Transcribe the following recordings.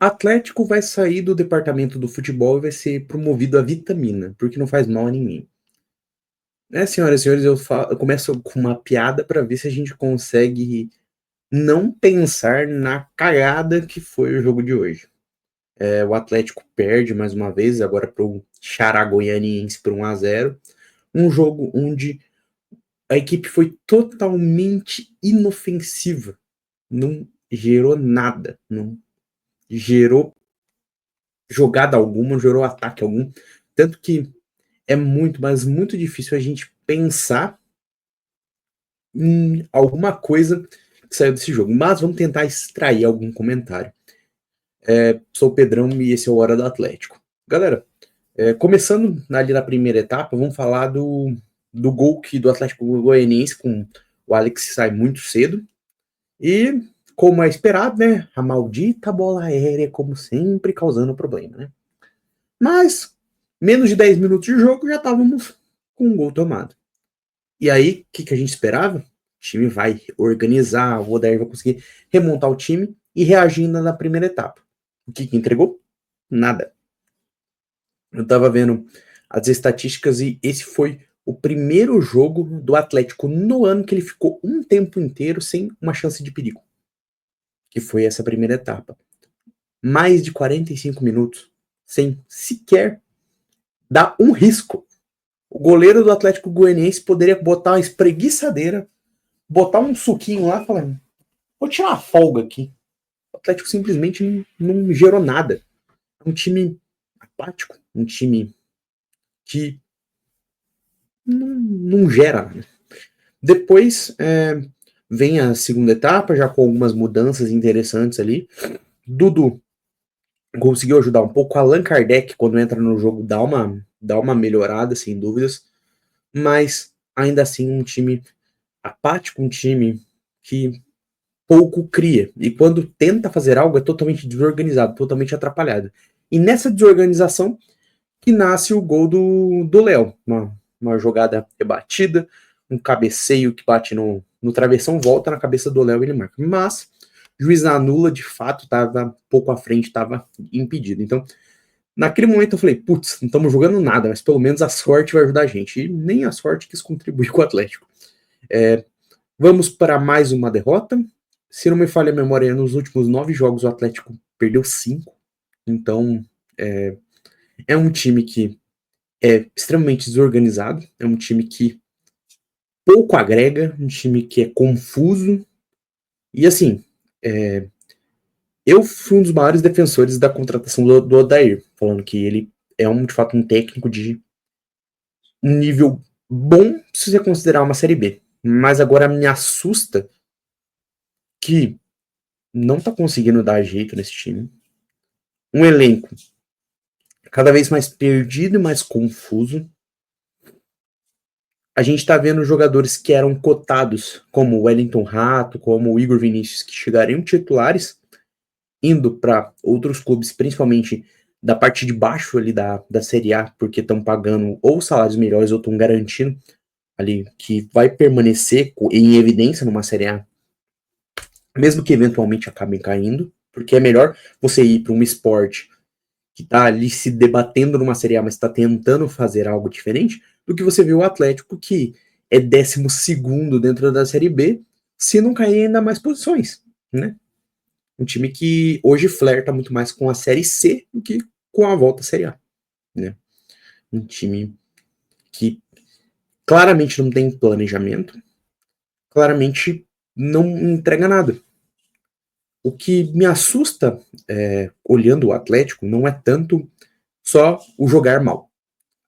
Atlético vai sair do departamento do futebol e vai ser promovido a vitamina, porque não faz mal a ninguém. Senhoras e senhores, eu começo com uma piada para ver se a gente consegue não pensar na cagada que foi o jogo de hoje. O Atlético perde mais uma vez, agora para o Xará Goianiense por 1-0. Um jogo onde a equipe foi totalmente inofensiva. Não gerou nada. Não gerou jogada alguma, não gerou ataque algum. Tanto que é muito, mas muito difícil a gente pensar em alguma coisa que saiu desse jogo. Mas vamos tentar extrair algum comentário. Sou o Pedrão e esse é o Hora do Atlético. Galera, começando ali na primeira etapa, vamos falar do gol do Atlético Goianiense, com o Alex que sai muito cedo. E, como é esperado, né, a maldita bola aérea, como sempre, causando problema, né? Mas, menos de 10 minutos de jogo, já estávamos com um gol tomado. E aí, o que a gente esperava? O time vai organizar, o Odair vai conseguir remontar o time e reagir ainda na primeira etapa. O que entregou? Nada. Eu tava vendo as estatísticas e esse foi o primeiro jogo do Atlético no ano que ele ficou um tempo inteiro sem uma chance de perigo. Que foi essa primeira etapa. Mais de 45 minutos sem sequer dar um risco. O goleiro do Atlético Goianiense poderia botar uma espreguiçadeira, botar um suquinho lá falando, vou tirar uma folga aqui. O Atlético simplesmente não gerou nada. É um time apático, um time que não gera nada. Depois vem a segunda etapa, já com algumas mudanças interessantes ali. Dudu conseguiu ajudar um pouco. Allan Kardec, quando entra no jogo, dá uma melhorada, sem dúvidas. Mas, ainda assim, um time apático, um time que pouco cria. E quando tenta fazer algo, é totalmente desorganizado, totalmente atrapalhado. E nessa desorganização que nasce o gol do Léo. Uma jogada rebatida, um cabeceio que bate no travessão, volta na cabeça do Léo e ele marca. Mas o juiz anula, de fato, estava pouco à frente, estava impedido. Então, naquele momento eu falei, putz, não estamos jogando nada, mas pelo menos a sorte vai ajudar a gente. E nem a sorte quis contribuir com o Atlético. Vamos para mais uma derrota. Se não me falha a memória, nos últimos 9 jogos o Atlético perdeu 5. Então, é um time que é extremamente desorganizado, é um time que pouco agrega, um time que é confuso. E assim, eu fui um dos maiores defensores da contratação do Odair, falando que ele é de fato um técnico de um nível bom se você considerar uma Série B. Mas agora me assusta que não tá conseguindo dar jeito nesse time. Um elenco cada vez mais perdido e mais confuso. A gente tá vendo jogadores que eram cotados, como o Wellington Rato, como o Igor Vinícius, que chegariam titulares, indo para outros clubes, principalmente da parte de baixo ali da Série A, porque estão pagando ou salários melhores ou estão garantindo ali que vai permanecer em evidência numa Série A, mesmo que eventualmente acabem caindo, porque é melhor você ir para um esporte que está ali se debatendo numa Série A, mas está tentando fazer algo diferente, do que você vê o Atlético, que é 12º dentro da Série B, se não cair ainda mais posições, né? Um time que hoje flerta muito mais com a Série C do que com a volta à Série A, né? Um time que claramente não tem planejamento, claramente não entrega nada. O que me assusta, olhando o Atlético, não é tanto só o jogar mal.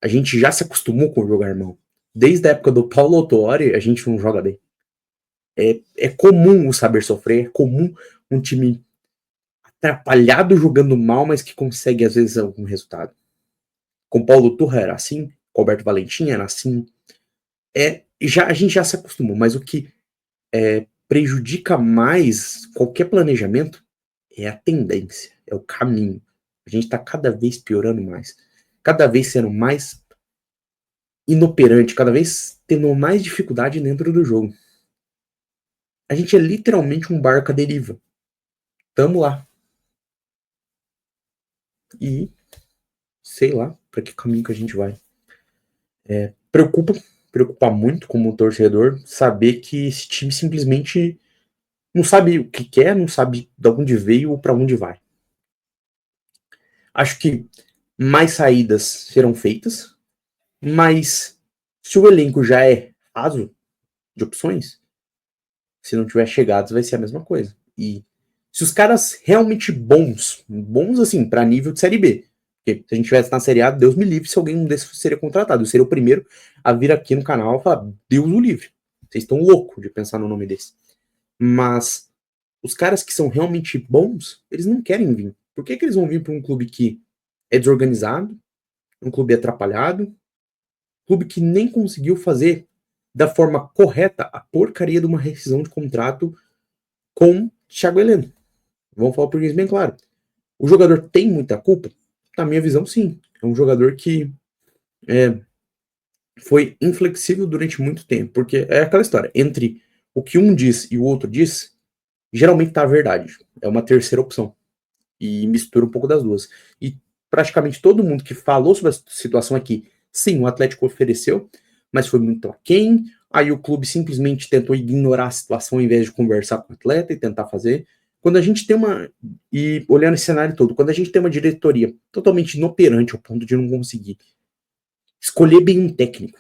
A gente já se acostumou com o jogar mal. Desde a época do Paulo Autuori, a gente não joga bem. É comum o saber sofrer, é comum um time atrapalhado jogando mal, mas que consegue às vezes algum resultado. Com Paulo Turra era assim, com Alberto Valentim era assim. A gente já se acostumou, mas o que prejudica mais qualquer planejamento é a tendência, é o caminho. A gente está cada vez piorando mais, cada vez sendo mais inoperante, cada vez tendo mais dificuldade dentro do jogo. A gente é literalmente um barco à deriva. Tamo lá. e sei lá para que caminho que a gente vai. Preocupa muito como torcedor saber que esse time simplesmente não sabe o que quer, não sabe de onde veio ou para onde vai. Acho que mais saídas serão feitas, mas se o elenco já é raso de opções, se não tiver chegados vai ser a mesma coisa. E se os caras realmente bons assim, para nível de Série B, porque se a gente tivesse na Série A, Deus me livre se alguém desse seria contratado. Eu seria o primeiro a vir aqui no canal e falar, Deus o livre. Vocês estão loucos de pensar no nome desse. Mas os caras que são realmente bons, eles não querem vir. Por que eles vão vir para um clube que é desorganizado, um clube atrapalhado, um clube que nem conseguiu fazer da forma correta a porcaria de uma rescisão de contrato com Thiago Heleno? Vamos falar o português bem claro. O jogador tem muita culpa? Na minha visão, sim. É um jogador que foi inflexível durante muito tempo, porque é aquela história, entre o que um diz e o outro diz, geralmente tá a verdade. É uma terceira opção. E mistura um pouco das duas. E praticamente todo mundo que falou sobre a situação aqui, sim, o Atlético ofereceu, mas foi muito aquém. Aí o clube simplesmente tentou ignorar a situação ao invés de conversar com o atleta e tentar fazer. Quando a gente tem uma. E olhando esse cenário todo, quando a gente tem uma diretoria totalmente inoperante ao ponto de não conseguir escolher bem um técnico,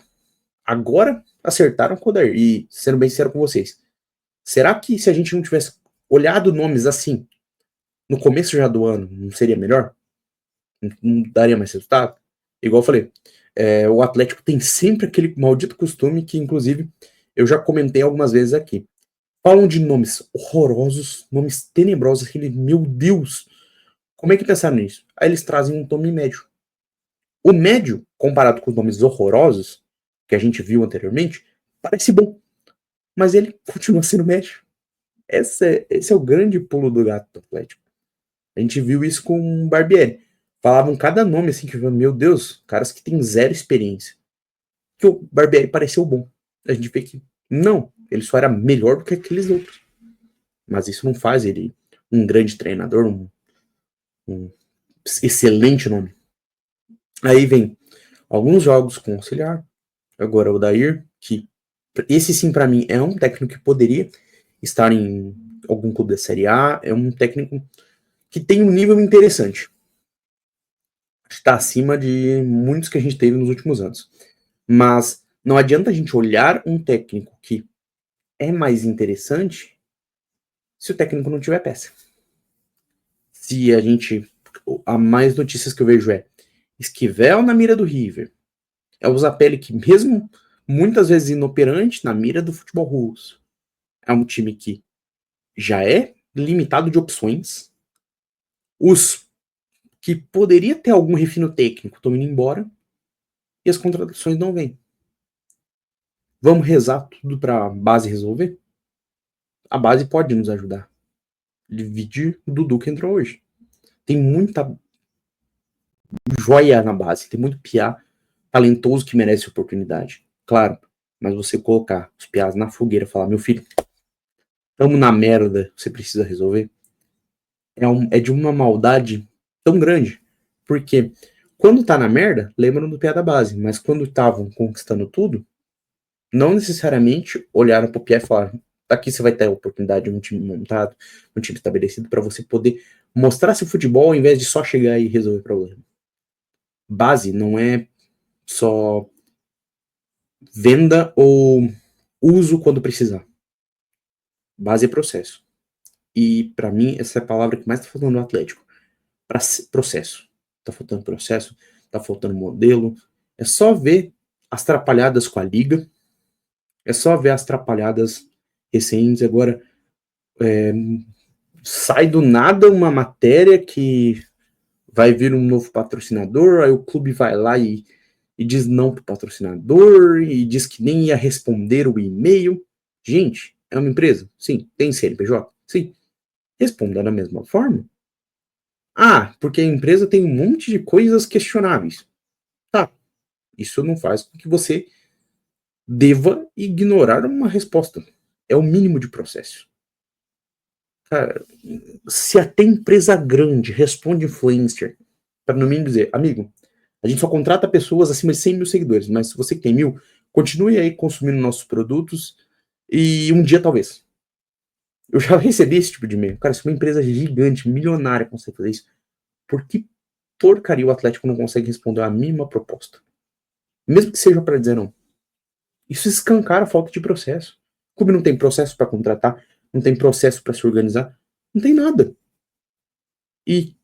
agora acertaram com o Odair. E sendo bem sincero com vocês, será que se a gente não tivesse olhado nomes assim no começo já do ano, não seria melhor? Não daria mais resultado? Igual eu falei, o Atlético tem sempre aquele maldito costume que, inclusive, eu já comentei algumas vezes aqui. Falam de nomes horrorosos, nomes tenebrosos, aquele, meu Deus, como é que pensaram nisso? Aí eles trazem um nome médio. O médio, comparado com os nomes horrorosos, que a gente viu anteriormente, parece bom, mas ele continua sendo médio. Esse é o grande pulo do gato do Atlético. A gente viu isso com o Barbieri. Falavam cada nome assim, que meu Deus, caras que têm zero experiência. Que o Barbieri pareceu bom. A gente vê que não, ele só era melhor do que aqueles outros. Mas isso não faz ele um grande treinador, um excelente nome. Aí vem alguns jogos com auxiliar. Agora o Dair, que esse sim para mim é um técnico que poderia estar em algum clube da Série A, é um técnico que tem um nível interessante. Está acima de muitos que a gente teve nos últimos anos. Mas não adianta a gente olhar um técnico que é mais interessante se o técnico não tiver peça. Se a gente... A mais notícias que eu vejo é Esquivel na mira do River. É o Zapelli que, mesmo muitas vezes inoperante, na mira do futebol russo. É um time que já é limitado de opções. Os que poderia ter algum refino técnico estão indo embora. E as contratações não vêm. Vamos rezar tudo para a base resolver? A base pode nos ajudar. Dividir o Dudu que entrou hoje. Tem muita joia na base, tem muito piá talentoso que merece oportunidade. Claro, mas você colocar os piás na fogueira e falar, meu filho, tamo na merda, você precisa resolver, é de uma maldade tão grande. Porque quando tá na merda, lembram do piá da base, mas quando estavam conquistando tudo, não necessariamente olharam pro piá e falaram, aqui você vai ter a oportunidade de um time montado, um time estabelecido para você poder mostrar seu futebol ao invés de só chegar e resolver problema. Base não é só venda ou uso quando precisar. Base é processo. E para mim essa é a palavra que mais tá faltando no Atlético. Processo. Tá faltando processo, tá faltando modelo. É só ver as atrapalhadas com a liga. É só ver as atrapalhadas recentes. Agora sai do nada uma matéria que vai vir um novo patrocinador, aí o clube vai lá e diz não pro patrocinador, e diz que nem ia responder o e-mail. Gente, é uma empresa? Sim. Tem CNPJ? Sim. Responda da mesma forma. Ah, porque a empresa tem um monte de coisas questionáveis. Tá. Isso não faz com que você deva ignorar uma resposta. É o mínimo de processo. Cara, se até empresa grande responde influencer para no mínimo dizer, amigo, a gente só contrata pessoas acima de 100 mil seguidores, mas se você que tem 1.000, continue aí consumindo nossos produtos e um dia talvez. Eu já recebi esse tipo de e-mail. Cara, se uma empresa gigante, milionária consegue fazer isso, por que porcaria o Atlético não consegue responder a mínima proposta? Mesmo que seja para dizer não. Isso escancara a falta de processo. O clube não tem processo para contratar, não tem processo para se organizar, não tem nada. E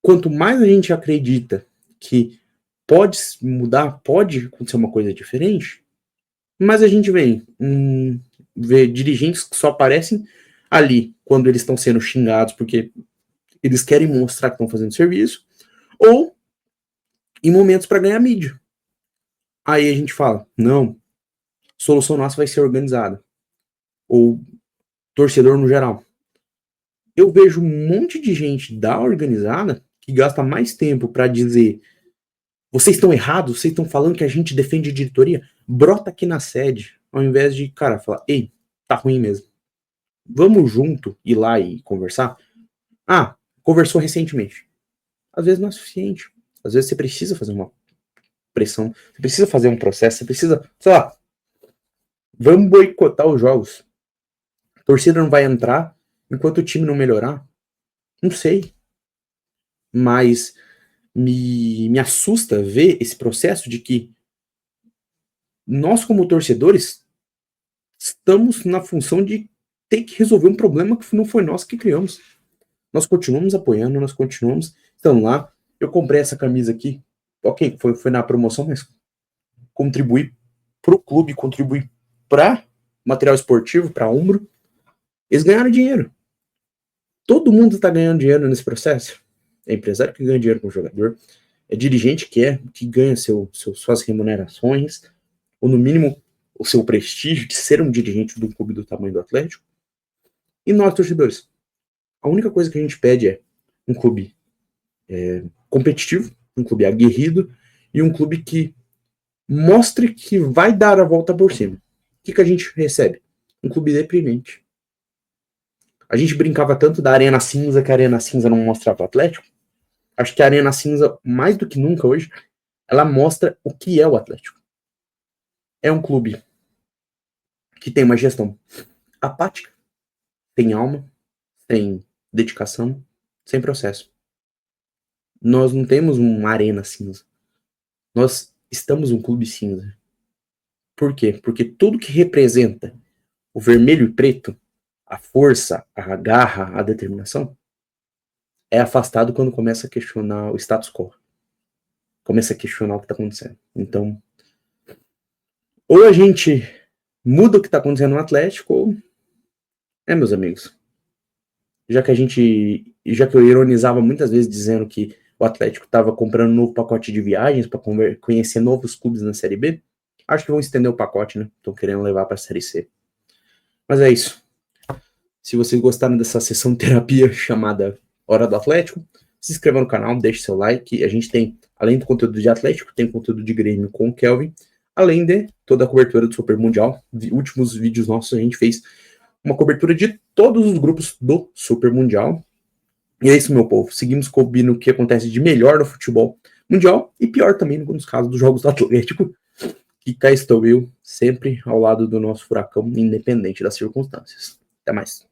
quanto mais a gente acredita que pode mudar, pode acontecer uma coisa diferente, mais a gente vê dirigentes que só aparecem ali quando eles estão sendo xingados porque eles querem mostrar que estão fazendo serviço, ou em momentos para ganhar mídia. Aí a gente fala, não, solução nossa vai ser organizada. Ou torcedor no geral. Eu vejo um monte de gente da organizada que gasta mais tempo para dizer vocês estão errados, vocês estão falando que a gente defende a diretoria, brota aqui na sede, ao invés de, cara, falar, ei, tá ruim mesmo. Vamos junto ir lá e conversar? Ah, conversou recentemente. Às vezes não é suficiente. Às vezes você precisa fazer uma pressão, você precisa fazer um processo, você precisa, sei lá, vamos boicotar os jogos. A torcida não vai entrar enquanto o time não melhorar. Não sei. Mas me assusta ver esse processo de que nós, como torcedores, estamos na função de ter que resolver um problema que não foi nós que criamos. Nós continuamos apoiando, nós continuamos estando lá. Eu comprei essa camisa aqui, ok, foi na promoção, mas contribuir para o clube, contribuir para material esportivo, para Umbro. Eles ganharam dinheiro. Todo mundo está ganhando dinheiro nesse processo. É empresário que ganha dinheiro com o jogador, é dirigente que ganha suas remunerações, ou no mínimo o seu prestígio de ser um dirigente de um clube do tamanho do Atlético. E nós, torcedores, a única coisa que a gente pede é um clube competitivo, um clube aguerrido e um clube que mostre que vai dar a volta por cima. O que a gente recebe? Um clube deprimente. A gente brincava tanto da Arena Cinza, que a Arena Cinza não mostrava o Atlético. Acho que a Arena Cinza, mais do que nunca hoje, ela mostra o que é o Atlético. É um clube que tem uma gestão apática, tem alma, tem dedicação, sem processo. Nós não temos uma Arena Cinza. Nós estamos um clube cinza. Por quê? Porque tudo que representa o vermelho e preto, a força, a garra, a determinação, é afastado quando começa a questionar o status quo. Começa a questionar o que está acontecendo. Então, ou a gente muda o que está acontecendo no Atlético, ou meus amigos. Já que eu ironizava muitas vezes dizendo que o Atlético estava comprando um novo pacote de viagens para conhecer novos clubes na Série B, acho que vão estender o pacote, né? Estão querendo levar para a Série C. Mas é isso. Se vocês gostaram dessa sessão de terapia chamada Hora do Atlético, se inscreva no canal, deixe seu like. A gente tem, além do conteúdo de Atlético, tem conteúdo de Grêmio com o Kelvin, além de toda a cobertura do Super Mundial. Últimos vídeos nossos a gente fez uma cobertura de todos os grupos do Super Mundial. E é isso, meu povo. Seguimos cobrindo o que acontece de melhor no futebol mundial e pior também nos casos dos jogos do Atlético. E cá estou eu, sempre ao lado do nosso furacão, independente das circunstâncias. Até mais.